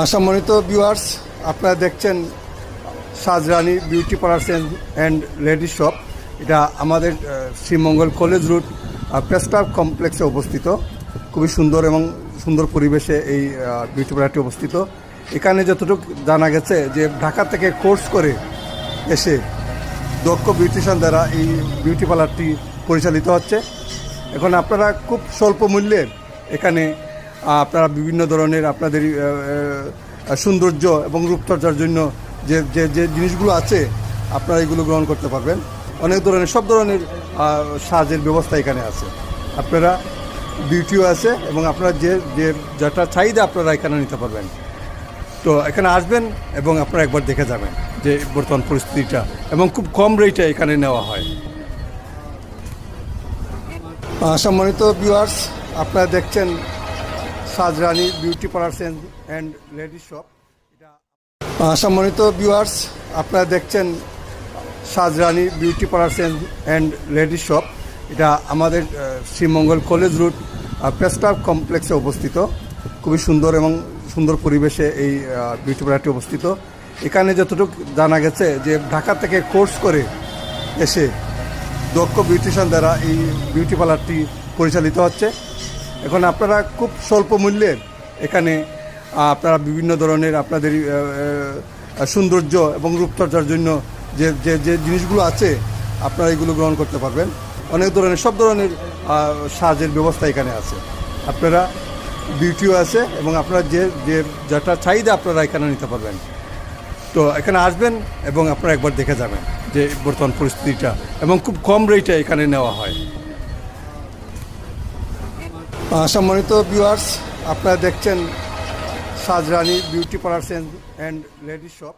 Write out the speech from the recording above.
সম্মানিত ভিউয়ার্স, আপনারা দেখছেন Sajrani beauty parlour and ladies shop. এটা আমাদের Sreemangal college road press club কমপ্লেক্সে অবস্থিত। খুবই সুন্দর এবং সুন্দর পরিবেশে এই বিউটি পার্লারটি অবস্থিত। এখানে যতটুকু জানা গেছে যে ঢাকা থেকে কোর্স করে এসে দক্ষ বিউটিশিয়ান দ্বারা এই বিউটি পার্লারটি পরিচালিত হচ্ছে। এখন আপনারা খুব স্বল্প মূল্যে এখানে আপনারা বিভিন্ন ধরনের আপনাদের সৌন্দর্য এবং রূপচর্চার জন্য যে যে যে জিনিসগুলো আছে আপনারা এগুলো গ্রহণ করতে পারবেন। অনেক ধরনের সব ধরনের সাজের ব্যবস্থা এখানে আছে। আপনারা বিউটিও আছে এবং আপনারা যে যে যেটা চাহিদা আপনারা এখানে নিতে পারবেন। তো এখানে আসবেন এবং আপনারা একবার দেখে যাবেন যে বর্তমান পরিস্থিতিটা, এবং খুব কম রেটে এখানে নেওয়া হয়। সম্মানিত ভিউয়ার্স, আপনারা দেখছেন Sajrani beauty parlour and ladies shop. সম্মানিত ভিউয়ার্স, আপনারা দেখছেন Sajrani beauty parlour and ladies shop. এটা আমাদের Sreemangal college road press club কমপ্লেক্সে অবস্থিত। খুবই সুন্দর এবং সুন্দর পরিবেশে এই বিউটি পার্লারটি অবস্থিত। এখানে যতটুকু জানা গেছে যে ঢাকা থেকে কোর্স করে এসে দক্ষ বিউটিশিয়ান দ্বারা এই বিউটি পার্লারটি পরিচালিত হচ্ছে। এখন আপনারা খুব স্বল্প মূল্যে এখানে আপনারা বিভিন্ন ধরনের আপনাদের সৌন্দর্য এবং রূপচর্চার জন্য যে যে যে জিনিসগুলো আছে আপনারা এগুলো গ্রহণ করতে পারবেন। অনেক ধরনের সব ধরনের সাজের ব্যবস্থা এখানে আছে। আপনারা বিউটিও আছে এবং আপনারা যে যে যেটা চাহিদা আপনারা এখানে নিতে পারবেন। তো এখানে আসবেন এবং আপনারা একবার দেখে যাবেন যে বর্তমান পরিস্থিতিটা, এবং খুব কম রেটে এখানে নেওয়া হয়। সম্মানিত ভিউয়ার্স, আপনারা দেখছেন Sajrani beauty parlour and ladies shop.